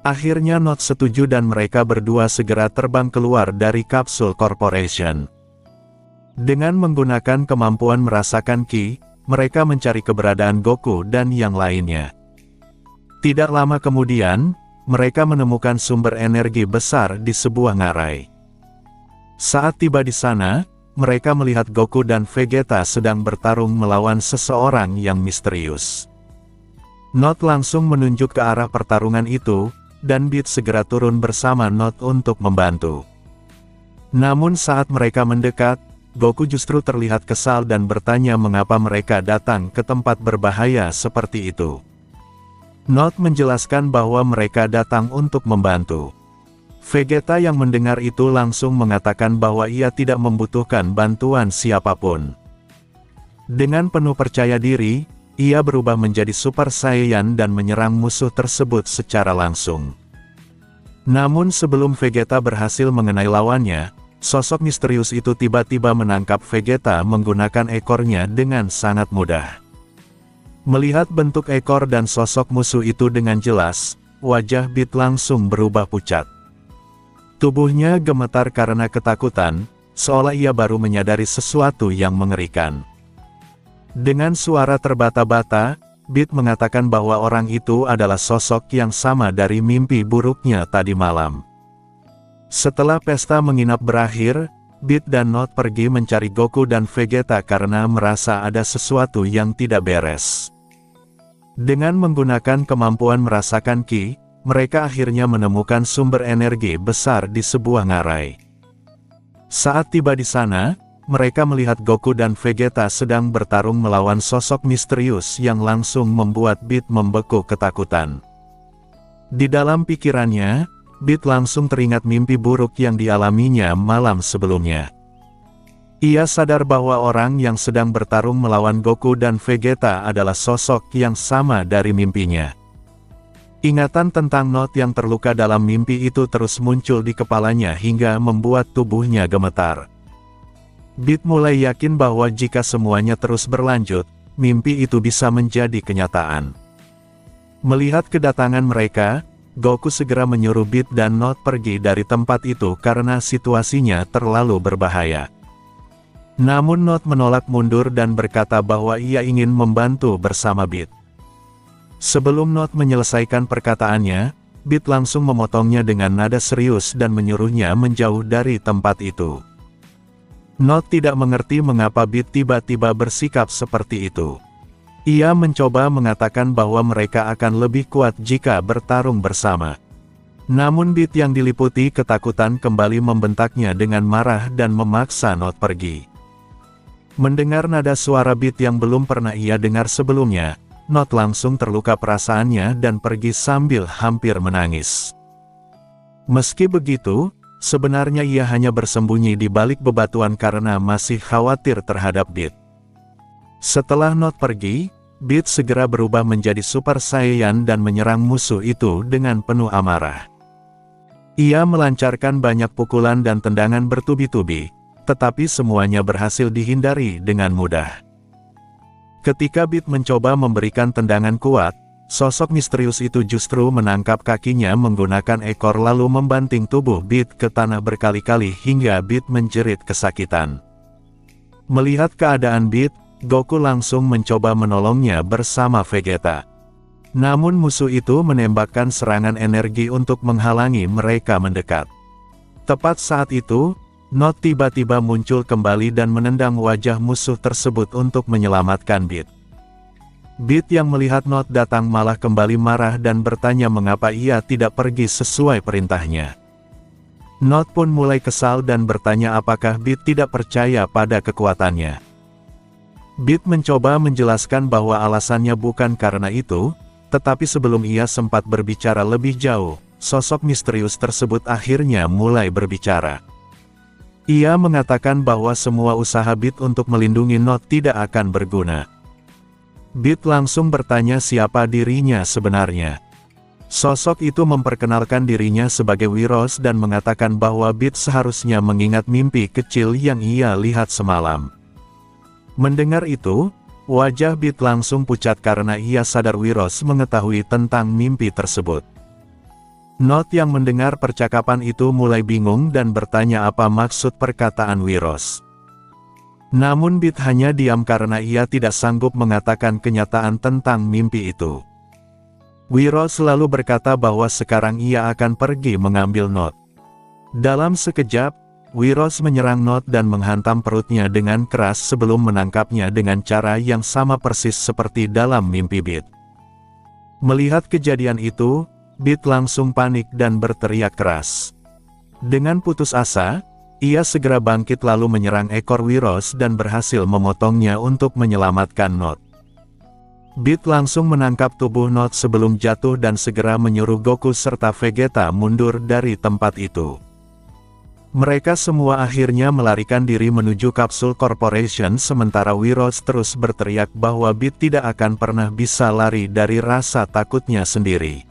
Akhirnya Note setuju dan mereka berdua segera terbang keluar dari kapsul Corporation. Dengan menggunakan kemampuan merasakan Ki, mereka mencari keberadaan Goku dan yang lainnya. Tidak lama kemudian, mereka menemukan sumber energi besar di sebuah ngarai. Saat tiba di sana, mereka melihat Goku dan Vegeta sedang bertarung melawan seseorang yang misterius. Note langsung menunjuk ke arah pertarungan itu, dan Beat segera turun bersama Note untuk membantu. Namun saat mereka mendekat, Goku justru terlihat kesal dan bertanya mengapa mereka datang ke tempat berbahaya seperti itu. Note menjelaskan bahwa mereka datang untuk membantu. Vegeta yang mendengar itu langsung mengatakan bahwa ia tidak membutuhkan bantuan siapapun. Dengan penuh percaya diri, ia berubah menjadi Super Saiyan dan menyerang musuh tersebut secara langsung. Namun sebelum Vegeta berhasil mengenai lawannya, sosok misterius itu tiba-tiba menangkap Vegeta menggunakan ekornya dengan sangat mudah. Melihat bentuk ekor dan sosok musuh itu dengan jelas, wajah Beat langsung berubah pucat. Tubuhnya gemetar karena ketakutan, seolah ia baru menyadari sesuatu yang mengerikan. Dengan suara terbata-bata, Beat mengatakan bahwa orang itu adalah sosok yang sama dari mimpi buruknya tadi malam. Setelah pesta menginap berakhir, Beat dan Note pergi mencari Goku dan Vegeta karena merasa ada sesuatu yang tidak beres. Dengan menggunakan kemampuan merasakan Ki, mereka akhirnya menemukan sumber energi besar di sebuah ngarai. Saat tiba di sana, mereka melihat Goku dan Vegeta sedang bertarung melawan sosok misterius yang langsung membuat Beat membeku ketakutan. Di dalam pikirannya, Beat langsung teringat mimpi buruk yang dialaminya malam sebelumnya. Ia sadar bahwa orang yang sedang bertarung melawan Goku dan Vegeta adalah sosok yang sama dari mimpinya. Ingatan tentang Note yang terluka dalam mimpi itu terus muncul di kepalanya hingga membuat tubuhnya gemetar. Beat mulai yakin bahwa jika semuanya terus berlanjut, mimpi itu bisa menjadi kenyataan. Melihat kedatangan mereka, Goku segera menyuruh Beat dan Note pergi dari tempat itu karena situasinya terlalu berbahaya. Namun Note menolak mundur dan berkata bahwa ia ingin membantu bersama Beat. Sebelum Note menyelesaikan perkataannya, Beat langsung memotongnya dengan nada serius dan menyuruhnya menjauh dari tempat itu. Note tidak mengerti mengapa Beat tiba-tiba bersikap seperti itu. Ia mencoba mengatakan bahwa mereka akan lebih kuat jika bertarung bersama. Namun Beat yang diliputi ketakutan kembali membentaknya dengan marah dan memaksa Note pergi. Mendengar nada suara Beat yang belum pernah ia dengar sebelumnya, Note langsung terluka perasaannya dan pergi sambil hampir menangis. Meski begitu, sebenarnya ia hanya bersembunyi di balik bebatuan karena masih khawatir terhadap Beat. Setelah Note pergi, Beat segera berubah menjadi Super Saiyan dan menyerang musuh itu dengan penuh amarah. Ia melancarkan banyak pukulan dan tendangan bertubi-tubi, tetapi semuanya berhasil dihindari dengan mudah. Ketika Beat mencoba memberikan tendangan kuat, sosok misterius itu justru menangkap kakinya menggunakan ekor lalu membanting tubuh Beat ke tanah berkali-kali hingga Beat menjerit kesakitan. Melihat keadaan Beat, Goku langsung mencoba menolongnya bersama Vegeta. Namun musuh itu menembakkan serangan energi untuk menghalangi mereka mendekat. Tepat saat itu, Note tiba-tiba muncul kembali dan menendang wajah musuh tersebut untuk menyelamatkan Beat. Beat yang melihat Note datang malah kembali marah dan bertanya mengapa ia tidak pergi sesuai perintahnya. Note pun mulai kesal dan bertanya apakah Beat tidak percaya pada kekuatannya. Beat mencoba menjelaskan bahwa alasannya bukan karena itu, tetapi sebelum ia sempat berbicara lebih jauh, sosok misterius tersebut akhirnya mulai berbicara. Ia mengatakan bahwa semua usaha Beat untuk melindungi Note tidak akan berguna. Beat langsung bertanya siapa dirinya sebenarnya. Sosok itu memperkenalkan dirinya sebagai Wiros dan mengatakan bahwa Beat seharusnya mengingat mimpi kecil yang ia lihat semalam. Mendengar itu, wajah Beat langsung pucat karena ia sadar Wiros mengetahui tentang mimpi tersebut. Not yang mendengar percakapan itu mulai bingung dan bertanya apa maksud perkataan Wiros. Namun Beat hanya diam karena ia tidak sanggup mengatakan kenyataan tentang mimpi itu. Wiros selalu berkata bahwa sekarang ia akan pergi mengambil Not. Dalam sekejap, Wiros menyerang Not dan menghantam perutnya dengan keras sebelum menangkapnya dengan cara yang sama persis seperti dalam mimpi Beat. Melihat kejadian itu, Beat langsung panik dan berteriak keras. Dengan putus asa, ia segera bangkit lalu menyerang ekor Wiros dan berhasil memotongnya untuk menyelamatkan Not. Beat langsung menangkap tubuh Not sebelum jatuh dan segera menyuruh Goku serta Vegeta mundur dari tempat itu. Mereka semua akhirnya melarikan diri menuju Kapsul Corporation sementara Wiros terus berteriak bahwa Beat tidak akan pernah bisa lari dari rasa takutnya sendiri.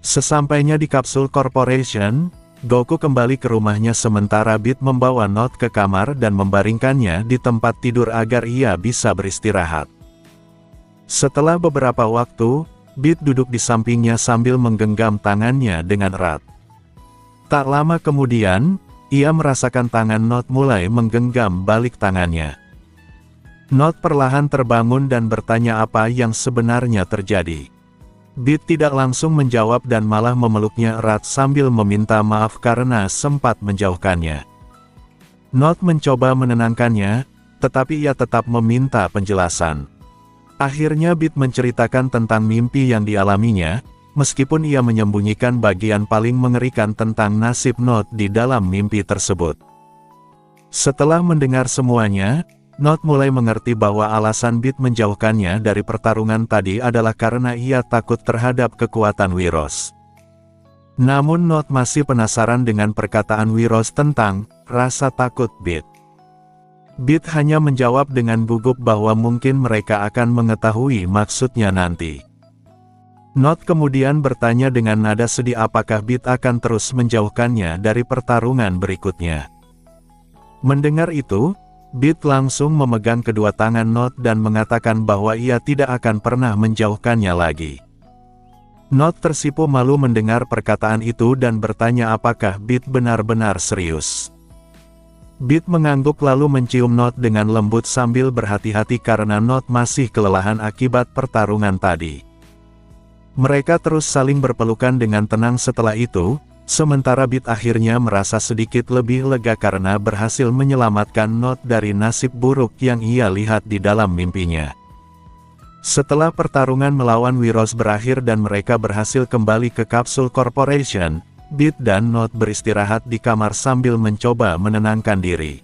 Sesampainya di Kapsul Corporation, Goku kembali ke rumahnya sementara Beat membawa Not ke kamar dan membaringkannya di tempat tidur agar ia bisa beristirahat. Setelah beberapa waktu, Beat duduk di sampingnya sambil menggenggam tangannya dengan erat. Tak lama kemudian, ia merasakan tangan Not mulai menggenggam balik tangannya. Not perlahan terbangun dan bertanya apa yang sebenarnya terjadi. Beat tidak langsung menjawab dan malah memeluknya erat sambil meminta maaf karena sempat menjauhkannya. Not mencoba menenangkannya, tetapi ia tetap meminta penjelasan. Akhirnya Beat menceritakan tentang mimpi yang dialaminya, meskipun ia menyembunyikan bagian paling mengerikan tentang nasib Not di dalam mimpi tersebut. Setelah mendengar semuanya, Not mulai mengerti bahwa alasan Beat menjauhkannya dari pertarungan tadi adalah karena ia takut terhadap kekuatan Wiros. Namun Not masih penasaran dengan perkataan Wiros tentang rasa takut Beat. Beat hanya menjawab dengan gugup bahwa mungkin mereka akan mengetahui maksudnya nanti. Not kemudian bertanya dengan nada sedih apakah Beat akan terus menjauhkannya dari pertarungan berikutnya. Mendengar itu, Beat langsung memegang kedua tangan Not dan mengatakan bahwa ia tidak akan pernah menjauhkannya lagi. Not tersipu malu mendengar perkataan itu dan bertanya apakah Beat benar-benar serius. Beat mengangguk lalu mencium Not dengan lembut sambil berhati-hati karena Not masih kelelahan akibat pertarungan tadi. Mereka terus saling berpelukan dengan tenang setelah itu, sementara Beat akhirnya merasa sedikit lebih lega karena berhasil menyelamatkan Not dari nasib buruk yang ia lihat di dalam mimpinya. Setelah pertarungan melawan Wiros berakhir dan mereka berhasil kembali ke Kapsul Corporation, Beat dan Not beristirahat di kamar sambil mencoba menenangkan diri.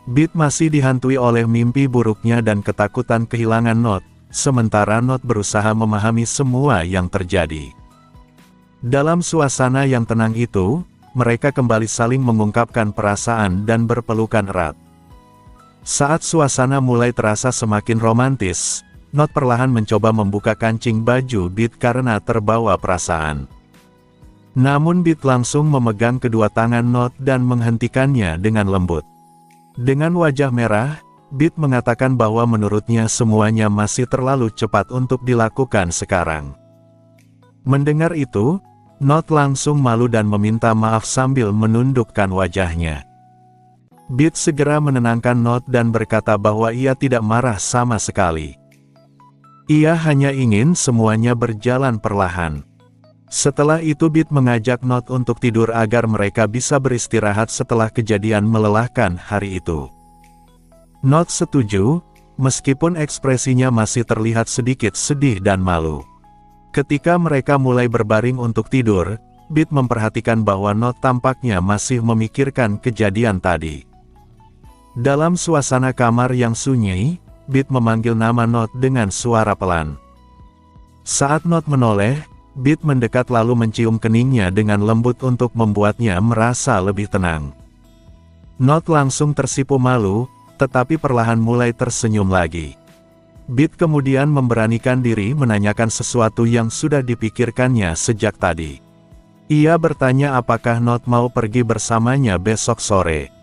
Beat masih dihantui oleh mimpi buruknya dan ketakutan kehilangan Not, sementara Not berusaha memahami semua yang terjadi. Dalam suasana yang tenang itu, mereka kembali saling mengungkapkan perasaan dan berpelukan erat. Saat suasana mulai terasa semakin romantis, Not perlahan mencoba membuka kancing baju Beat karena terbawa perasaan. Namun Beat langsung memegang kedua tangan Not dan menghentikannya dengan lembut. Dengan wajah merah, Beat mengatakan bahwa menurutnya semuanya masih terlalu cepat untuk dilakukan sekarang. Mendengar itu, Not langsung malu dan meminta maaf sambil menundukkan wajahnya. Beat segera menenangkan Not dan berkata bahwa ia tidak marah sama sekali. Ia hanya ingin semuanya berjalan perlahan. Setelah itu Beat mengajak Not untuk tidur agar mereka bisa beristirahat setelah kejadian melelahkan hari itu. Not setuju, meskipun ekspresinya masih terlihat sedikit sedih dan malu. Ketika mereka mulai berbaring untuk tidur, Beat memperhatikan bahwa Not tampaknya masih memikirkan kejadian tadi. Dalam suasana kamar yang sunyi, Beat memanggil nama Not dengan suara pelan. Saat Not menoleh, Beat mendekat lalu mencium keningnya dengan lembut untuk membuatnya merasa lebih tenang. Not langsung tersipu malu, tetapi perlahan mulai tersenyum lagi. Beat kemudian memberanikan diri menanyakan sesuatu yang sudah dipikirkannya sejak tadi. Ia bertanya apakah Not mau pergi bersamanya besok sore.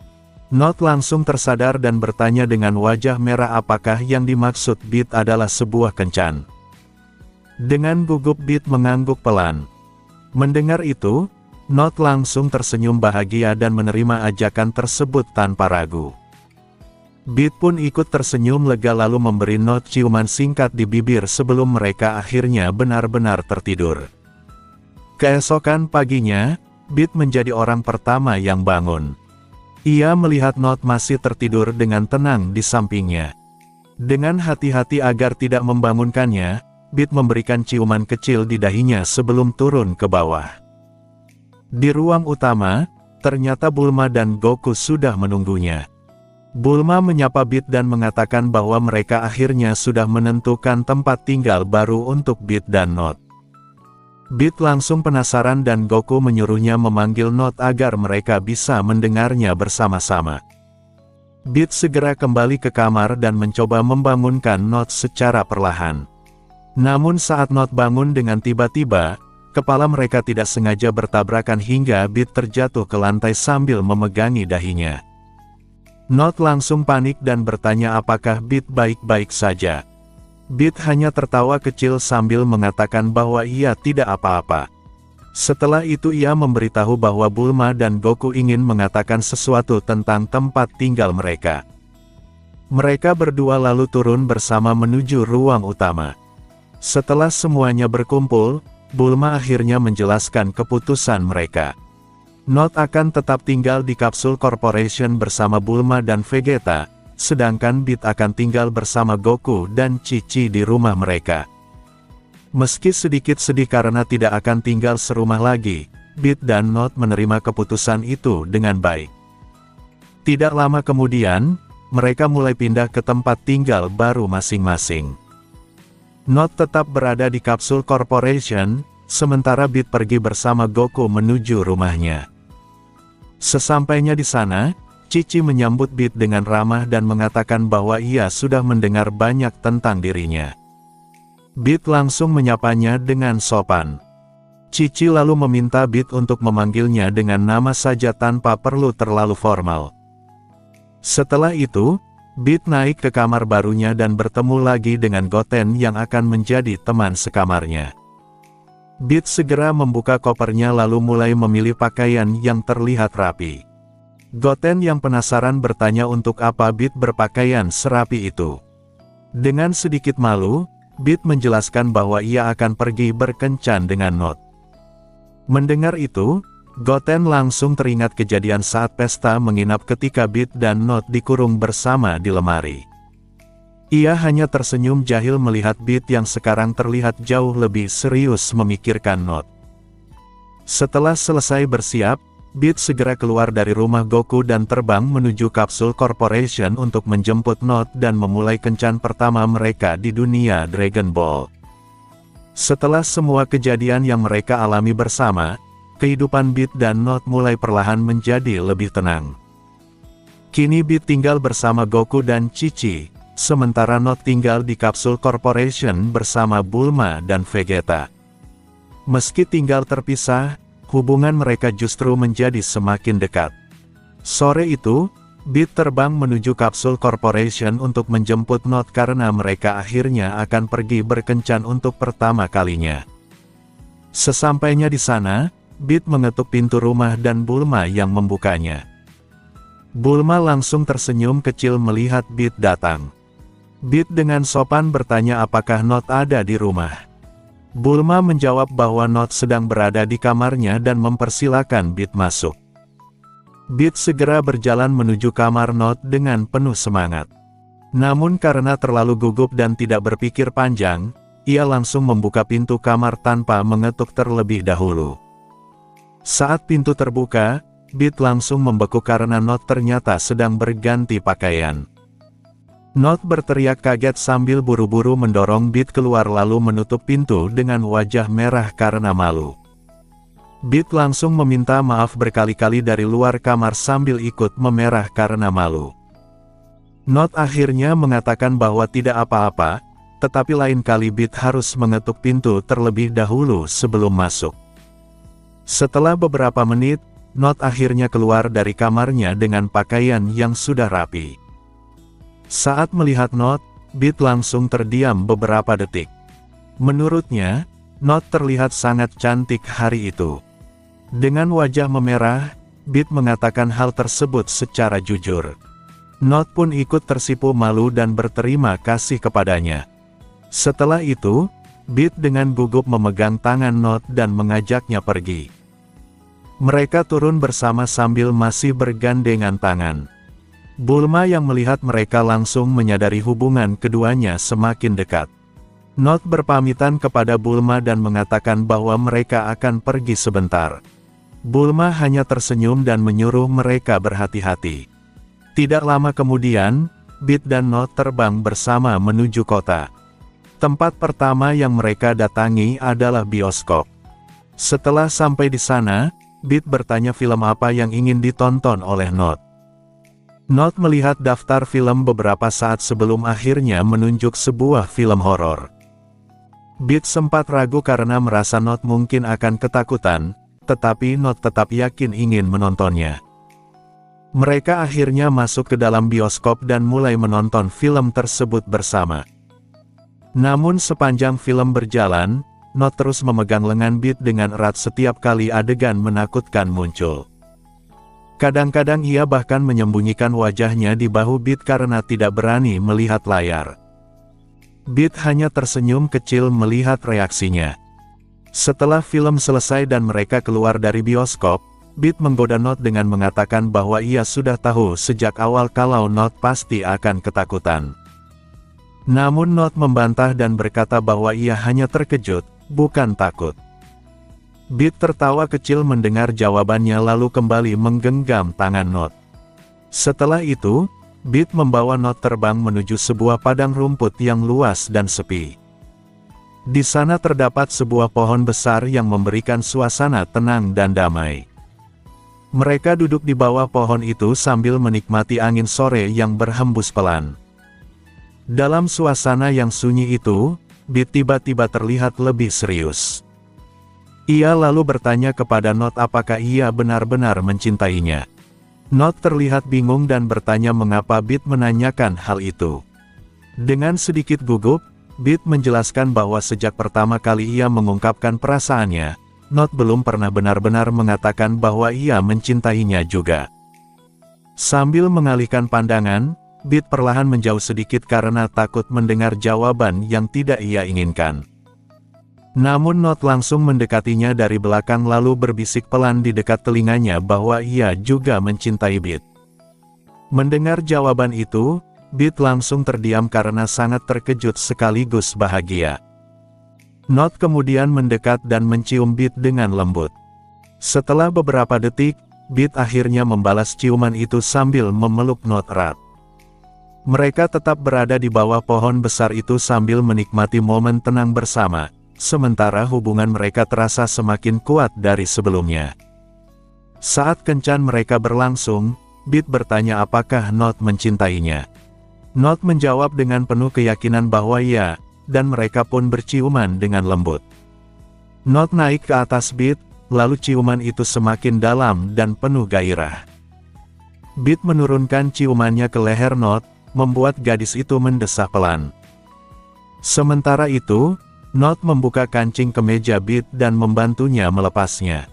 Not langsung tersadar dan bertanya dengan wajah merah apakah yang dimaksud Beat adalah sebuah kencan. Dengan gugup Beat mengangguk pelan. Mendengar itu, Not langsung tersenyum bahagia dan menerima ajakan tersebut tanpa ragu. Beat pun ikut tersenyum lega lalu memberi Not ciuman singkat di bibir sebelum mereka akhirnya benar-benar tertidur. Keesokan paginya, Beat menjadi orang pertama yang bangun. Ia melihat Not masih tertidur dengan tenang di sampingnya. Dengan hati-hati agar tidak membangunkannya, Beat memberikan ciuman kecil di dahinya sebelum turun ke bawah. Di ruang utama, ternyata Bulma dan Goku sudah menunggunya. Bulma menyapa Beat dan mengatakan bahwa mereka akhirnya sudah menentukan tempat tinggal baru untuk Beat dan Not. Beat langsung penasaran dan Goku menyuruhnya memanggil Not agar mereka bisa mendengarnya bersama-sama. Beat segera kembali ke kamar dan mencoba membangunkan Not secara perlahan. Namun saat Not bangun dengan tiba-tiba, kepala mereka tidak sengaja bertabrakan hingga Beat terjatuh ke lantai sambil memegangi dahinya. Not langsung panik dan bertanya apakah Beat baik-baik saja. Beat hanya tertawa kecil sambil mengatakan bahwa ia tidak apa-apa. Setelah itu ia memberitahu bahwa Bulma dan Goku ingin mengatakan sesuatu tentang tempat tinggal mereka. Mereka berdua lalu turun bersama menuju ruang utama. Setelah semuanya berkumpul, Bulma akhirnya menjelaskan keputusan mereka. Not akan tetap tinggal di Kapsul Corporation bersama Bulma dan Vegeta, sedangkan Beat akan tinggal bersama Goku dan Chi-Chi di rumah mereka. Meski sedikit sedih karena tidak akan tinggal serumah lagi, Beat dan Not menerima keputusan itu dengan baik. Tidak lama kemudian, mereka mulai pindah ke tempat tinggal baru masing-masing. Not tetap berada di Kapsul Corporation, sementara Beat pergi bersama Goku menuju rumahnya. Sesampainya di sana, Chi-Chi menyambut Beat dengan ramah dan mengatakan bahwa ia sudah mendengar banyak tentang dirinya. Beat langsung menyapanya dengan sopan. Chi-Chi lalu meminta Beat untuk memanggilnya dengan nama saja tanpa perlu terlalu formal. Setelah itu, Beat naik ke kamar barunya dan bertemu lagi dengan Goten yang akan menjadi teman sekamarnya. Beat segera membuka kopernya lalu mulai memilih pakaian yang terlihat rapi. Goten yang penasaran bertanya untuk apa Beat berpakaian serapi itu. Dengan sedikit malu, Beat menjelaskan bahwa ia akan pergi berkencan dengan Not. Mendengar itu, Goten langsung teringat kejadian saat pesta menginap ketika Beat dan Not dikurung bersama di lemari. Ia hanya tersenyum jahil melihat Beat yang sekarang terlihat jauh lebih serius memikirkan Not. Setelah selesai bersiap, Beat segera keluar dari rumah Goku dan terbang menuju Kapsul Corporation untuk menjemput Not dan memulai kencan pertama mereka di dunia Dragon Ball. Setelah semua kejadian yang mereka alami bersama, kehidupan Beat dan Not mulai perlahan menjadi lebih tenang. Kini Beat tinggal bersama Goku dan Chi-Chi, sementara Not tinggal di Kapsul Corporation bersama Bulma dan Vegeta. Meski tinggal terpisah, hubungan mereka justru menjadi semakin dekat. Sore itu, Beat terbang menuju Kapsul Corporation untuk menjemput Not karena mereka akhirnya akan pergi berkencan untuk pertama kalinya. Sesampainya di sana, Beat mengetuk pintu rumah dan Bulma yang membukanya. Bulma langsung tersenyum kecil melihat Beat datang. Beat dengan sopan bertanya apakah Not ada di rumah. Bulma menjawab bahwa Not sedang berada di kamarnya dan mempersilakan Beat masuk. Beat segera berjalan menuju kamar Not dengan penuh semangat. Namun karena terlalu gugup dan tidak berpikir panjang, ia langsung membuka pintu kamar tanpa mengetuk terlebih dahulu. Saat pintu terbuka, Beat langsung membeku karena Not ternyata sedang berganti pakaian. Not berteriak kaget sambil buru-buru mendorong Beat keluar lalu menutup pintu dengan wajah merah karena malu. Beat langsung meminta maaf berkali-kali dari luar kamar sambil ikut memerah karena malu. Not akhirnya mengatakan bahwa tidak apa-apa, tetapi lain kali Beat harus mengetuk pintu terlebih dahulu sebelum masuk. Setelah beberapa menit, Not akhirnya keluar dari kamarnya dengan pakaian yang sudah rapi. Saat melihat Not, Beat langsung terdiam beberapa detik. Menurutnya, Not terlihat sangat cantik hari itu. Dengan wajah memerah, Beat mengatakan hal tersebut secara jujur. Not pun ikut tersipu malu dan berterima kasih kepadanya. Setelah itu, Beat dengan gugup memegang tangan Not dan mengajaknya pergi. Mereka turun bersama sambil masih bergandengan tangan. Bulma yang melihat mereka langsung menyadari hubungan keduanya semakin dekat. Not berpamitan kepada Bulma dan mengatakan bahwa mereka akan pergi sebentar. Bulma hanya tersenyum dan menyuruh mereka berhati-hati. Tidak lama kemudian, Beat dan Not terbang bersama menuju kota. Tempat pertama yang mereka datangi adalah bioskop. Setelah sampai di sana, Beat bertanya film apa yang ingin ditonton oleh Not. Not melihat daftar film beberapa saat sebelum akhirnya menunjuk sebuah film horor. Beat sempat ragu karena merasa Not mungkin akan ketakutan, tetapi Not tetap yakin ingin menontonnya. Mereka akhirnya masuk ke dalam bioskop dan mulai menonton film tersebut bersama. Namun sepanjang film berjalan, Not terus memegang lengan Beat dengan erat setiap kali adegan menakutkan muncul. Kadang-kadang ia bahkan menyembunyikan wajahnya di bahu Beat karena tidak berani melihat layar. Beat hanya tersenyum kecil melihat reaksinya. Setelah film selesai dan mereka keluar dari bioskop, Beat menggoda Not dengan mengatakan bahwa ia sudah tahu sejak awal kalau Not pasti akan ketakutan. Namun Not membantah dan berkata bahwa ia hanya terkejut, bukan takut. Beat tertawa kecil mendengar jawabannya lalu kembali menggenggam tangan Not. Setelah itu, Beat membawa Not terbang menuju sebuah padang rumput yang luas dan sepi. Di sana terdapat sebuah pohon besar yang memberikan suasana tenang dan damai. Mereka duduk di bawah pohon itu sambil menikmati angin sore yang berhembus pelan. Dalam suasana yang sunyi itu, Beat tiba-tiba terlihat lebih serius. Ia lalu bertanya kepada Not apakah ia benar-benar mencintainya. Not terlihat bingung dan bertanya mengapa Beat menanyakan hal itu. Dengan sedikit gugup, Beat menjelaskan bahwa sejak pertama kali ia mengungkapkan perasaannya, Not belum pernah benar-benar mengatakan bahwa ia mencintainya juga. Sambil mengalihkan pandangan, Beat perlahan menjauh sedikit karena takut mendengar jawaban yang tidak ia inginkan. Namun Not langsung mendekatinya dari belakang lalu berbisik pelan di dekat telinganya bahwa ia juga mencintai Beat. Mendengar jawaban itu, Beat langsung terdiam karena sangat terkejut sekaligus bahagia. Not kemudian mendekat dan mencium Beat dengan lembut. Setelah beberapa detik, Beat akhirnya membalas ciuman itu sambil memeluk Not erat. Mereka tetap berada di bawah pohon besar itu sambil menikmati momen tenang bersama, sementara hubungan mereka terasa semakin kuat dari sebelumnya. Saat kencan mereka berlangsung, Beat bertanya apakah Not mencintainya. Not menjawab dengan penuh keyakinan bahwa iya, dan mereka pun berciuman dengan lembut. Not naik ke atas Beat, lalu ciuman itu semakin dalam dan penuh gairah. Beat menurunkan ciumannya ke leher Not, membuat gadis itu mendesah pelan. Sementara itu, Not membuka kancing kemeja Beat dan membantunya melepasnya.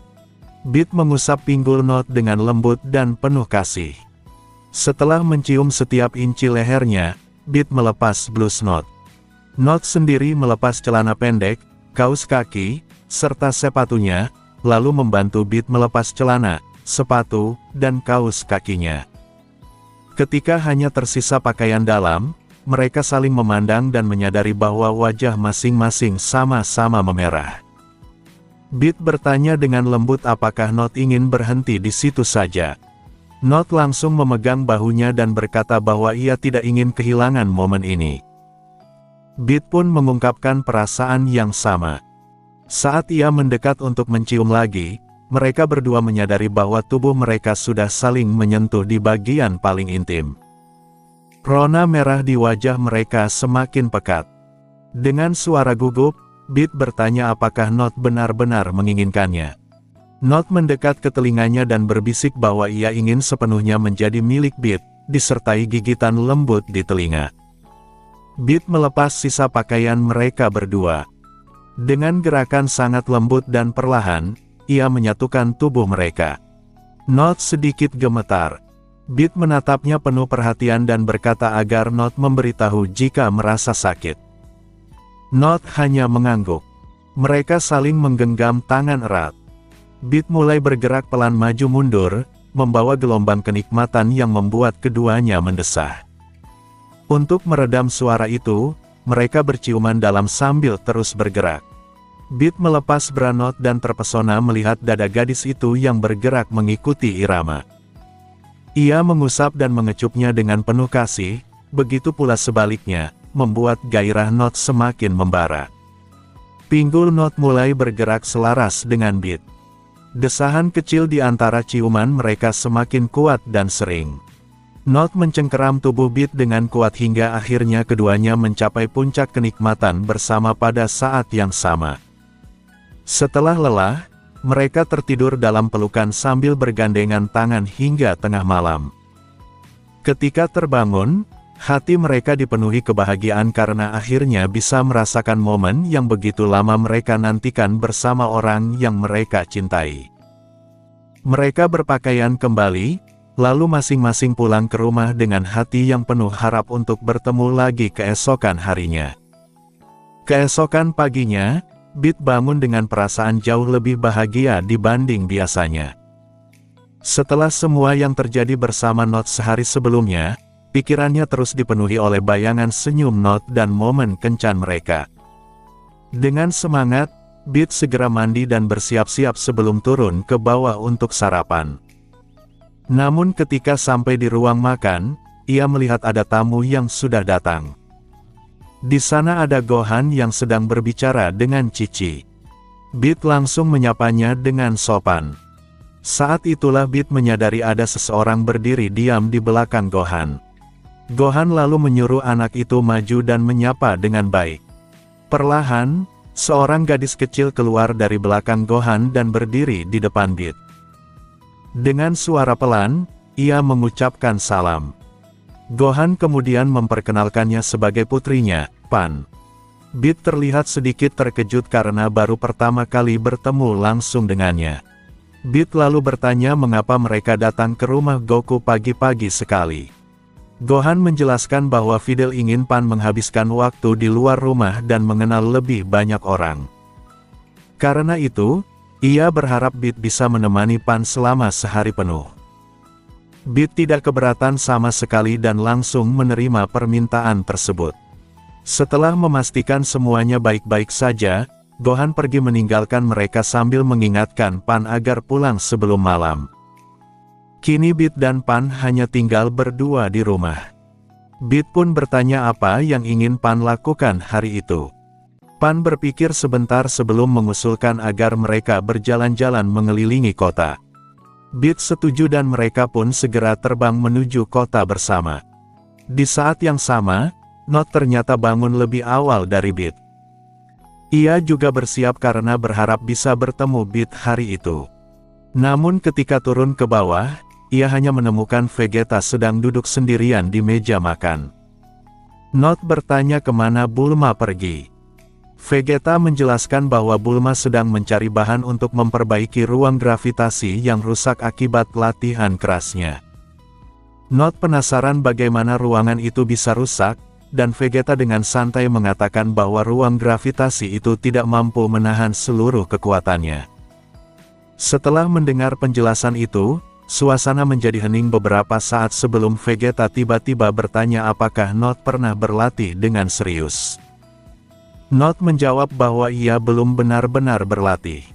Beat mengusap pinggul Not dengan lembut dan penuh kasih. Setelah mencium setiap inci lehernya, Beat melepas blus Not. Not sendiri melepas celana pendek, kaus kaki, serta sepatunya, lalu membantu Beat melepas celana, sepatu, dan kaus kakinya. Ketika hanya tersisa pakaian dalam, mereka saling memandang dan menyadari bahwa wajah masing-masing sama-sama memerah. Beat bertanya dengan lembut apakah Not ingin berhenti di situ saja. Not langsung memegang bahunya dan berkata bahwa ia tidak ingin kehilangan momen ini. Beat pun mengungkapkan perasaan yang sama. Saat ia mendekat untuk mencium lagi, mereka berdua menyadari bahwa tubuh mereka sudah saling menyentuh di bagian paling intim. Rona merah di wajah mereka semakin pekat. Dengan suara gugup, Beat bertanya apakah Note benar-benar menginginkannya. Note mendekat ke telinganya dan berbisik bahwa ia ingin sepenuhnya menjadi milik Beat, disertai gigitan lembut di telinga. Beat melepas sisa pakaian mereka berdua. Dengan gerakan sangat lembut dan perlahan, ia menyatukan tubuh mereka. Note sedikit gemetar. Beat menatapnya penuh perhatian dan berkata agar Note memberitahu jika merasa sakit. Note hanya mengangguk. Mereka saling menggenggam tangan erat. Beat mulai bergerak pelan maju mundur, membawa gelombang kenikmatan yang membuat keduanya mendesah. Untuk meredam suara itu, mereka berciuman dalam sambil terus bergerak. Beat melepas bra Note dan terpesona melihat dada gadis itu yang bergerak mengikuti irama. Ia mengusap dan mengecupnya dengan penuh kasih, begitu pula sebaliknya, membuat gairah Note semakin membara. Pinggul Note mulai bergerak selaras dengan Beat. Desahan kecil di antara ciuman mereka semakin kuat dan sering. Note mencengkeram tubuh Beat dengan kuat hingga akhirnya keduanya mencapai puncak kenikmatan bersama pada saat yang sama. Setelah lelah, mereka tertidur dalam pelukan sambil bergandengan tangan hingga tengah malam. Ketika terbangun, hati mereka dipenuhi kebahagiaan karena akhirnya bisa merasakan momen yang begitu lama mereka nantikan bersama orang yang mereka cintai. Mereka berpakaian kembali, lalu masing-masing pulang ke rumah dengan hati yang penuh harap untuk bertemu lagi keesokan harinya. Keesokan paginya, Beat bangun dengan perasaan jauh lebih bahagia dibanding biasanya. Setelah semua yang terjadi bersama Note sehari sebelumnya, pikirannya terus dipenuhi oleh bayangan senyum Note dan momen kencan mereka. Dengan semangat, Beat segera mandi dan bersiap-siap sebelum turun ke bawah untuk sarapan. Namun ketika sampai di ruang makan, ia melihat ada tamu yang sudah datang. Di sana ada Gohan yang sedang berbicara dengan Cici. Beat langsung menyapanya dengan sopan. Saat itulah Beat menyadari ada seseorang berdiri diam di belakang Gohan. Gohan lalu menyuruh anak itu maju dan menyapa dengan baik. Perlahan, seorang gadis kecil keluar dari belakang Gohan dan berdiri di depan Beat. Dengan suara pelan, ia mengucapkan salam. Gohan kemudian memperkenalkannya sebagai putrinya, Pan. Beat terlihat sedikit terkejut karena baru pertama kali bertemu langsung dengannya. Beat lalu bertanya mengapa mereka datang ke rumah Goku pagi-pagi sekali. Gohan menjelaskan bahwa Videl ingin Pan menghabiskan waktu di luar rumah dan mengenal lebih banyak orang. Karena itu, ia berharap Beat bisa menemani Pan selama sehari penuh. Beat tidak keberatan sama sekali dan langsung menerima permintaan tersebut. Setelah memastikan semuanya baik-baik saja, Gohan pergi meninggalkan mereka sambil mengingatkan Pan agar pulang sebelum malam. Kini Beat dan Pan hanya tinggal berdua di rumah. Beat pun bertanya apa yang ingin Pan lakukan hari itu. Pan berpikir sebentar sebelum mengusulkan agar mereka berjalan-jalan mengelilingi kota. Beat setuju dan mereka pun segera terbang menuju kota bersama. Di saat yang sama, Note ternyata bangun lebih awal dari Beat. Ia juga bersiap karena berharap bisa bertemu Beat hari itu. Namun ketika turun ke bawah, ia hanya menemukan Vegeta sedang duduk sendirian di meja makan. Note bertanya kemana Bulma pergi. Vegeta menjelaskan bahwa Bulma sedang mencari bahan untuk memperbaiki ruang gravitasi yang rusak akibat latihan kerasnya. Note penasaran bagaimana ruangan itu bisa rusak, dan Vegeta dengan santai mengatakan bahwa ruang gravitasi itu tidak mampu menahan seluruh kekuatannya. Setelah mendengar penjelasan itu, suasana menjadi hening beberapa saat sebelum Vegeta tiba-tiba bertanya apakah Note pernah berlatih dengan serius. Note menjawab bahwa ia belum benar-benar berlatih.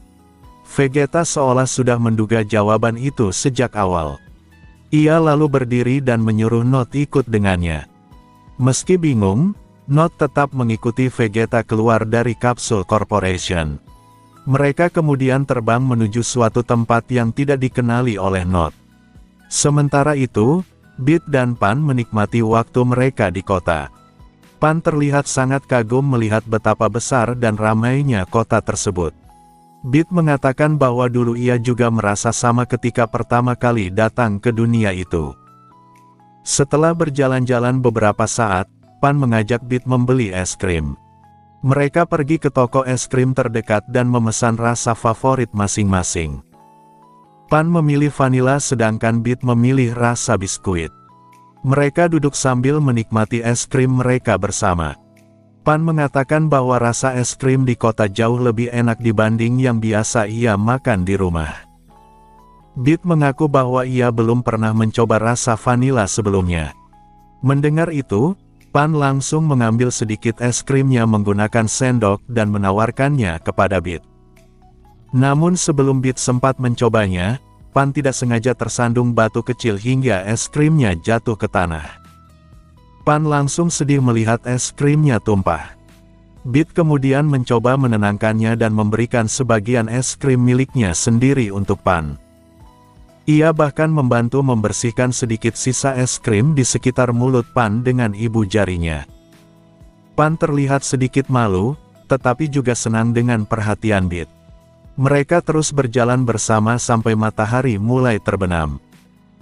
Vegeta seolah sudah menduga jawaban itu sejak awal. Ia lalu berdiri dan menyuruh Note ikut dengannya. Meski bingung, Note tetap mengikuti Vegeta keluar dari Capsule Corporation. Mereka kemudian terbang menuju suatu tempat yang tidak dikenali oleh Note. Sementara itu, Beat dan Pan menikmati waktu mereka di kota. Pan terlihat sangat kagum melihat betapa besar dan ramainya kota tersebut. Beat mengatakan bahwa dulu ia juga merasa sama ketika pertama kali datang ke dunia itu. Setelah berjalan-jalan beberapa saat, Pan mengajak Beat membeli es krim. Mereka pergi ke toko es krim terdekat dan memesan rasa favorit masing-masing. Pan memilih vanila sedangkan Beat memilih rasa biskuit. Mereka duduk sambil menikmati es krim mereka bersama. Pan mengatakan bahwa rasa es krim di kota jauh lebih enak dibanding yang biasa ia makan di rumah. Beat mengaku bahwa ia belum pernah mencoba rasa vanila sebelumnya. Mendengar itu, Pan langsung mengambil sedikit es krimnya menggunakan sendok dan menawarkannya kepada Beat. Namun sebelum Beat sempat mencobanya, Pan tidak sengaja tersandung batu kecil hingga es krimnya jatuh ke tanah. Pan langsung sedih melihat es krimnya tumpah. Beat kemudian mencoba menenangkannya dan memberikan sebagian es krim miliknya sendiri untuk Pan. Ia bahkan membantu membersihkan sedikit sisa es krim di sekitar mulut Pan dengan ibu jarinya. Pan terlihat sedikit malu, tetapi juga senang dengan perhatian Beat. Mereka terus berjalan bersama sampai matahari mulai terbenam.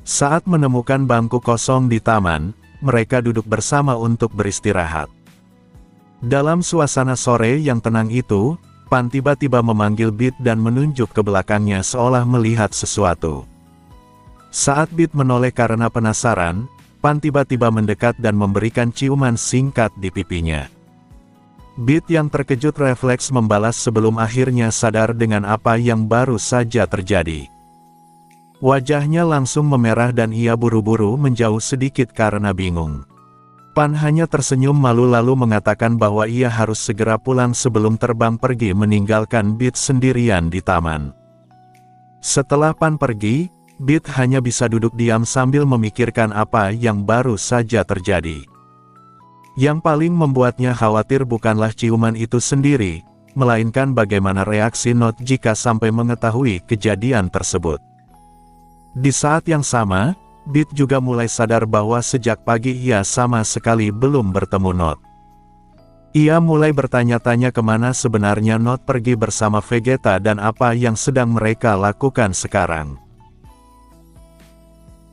Saat menemukan bangku kosong di taman, mereka duduk bersama untuk beristirahat. Dalam suasana sore yang tenang itu, Pan tiba-tiba memanggil Beat dan menunjuk ke belakangnya seolah melihat sesuatu. Saat Beat menoleh karena penasaran, Pan tiba-tiba mendekat dan memberikan ciuman singkat di pipinya. Beat yang terkejut refleks membalas sebelum akhirnya sadar dengan apa yang baru saja terjadi. Wajahnya langsung memerah dan ia buru-buru menjauh sedikit karena bingung. Pan hanya tersenyum malu lalu mengatakan bahwa ia harus segera pulang sebelum terbang pergi meninggalkan Beat sendirian di taman. Setelah Pan pergi, Beat hanya bisa duduk diam sambil memikirkan apa yang baru saja terjadi. Yang paling membuatnya khawatir bukanlah ciuman itu sendiri, melainkan bagaimana reaksi Not jika sampai mengetahui kejadian tersebut. Di saat yang sama, Beat juga mulai sadar bahwa sejak pagi ia sama sekali belum bertemu Not. Ia mulai bertanya-tanya kemana sebenarnya Not pergi bersama Vegeta dan apa yang sedang mereka lakukan sekarang.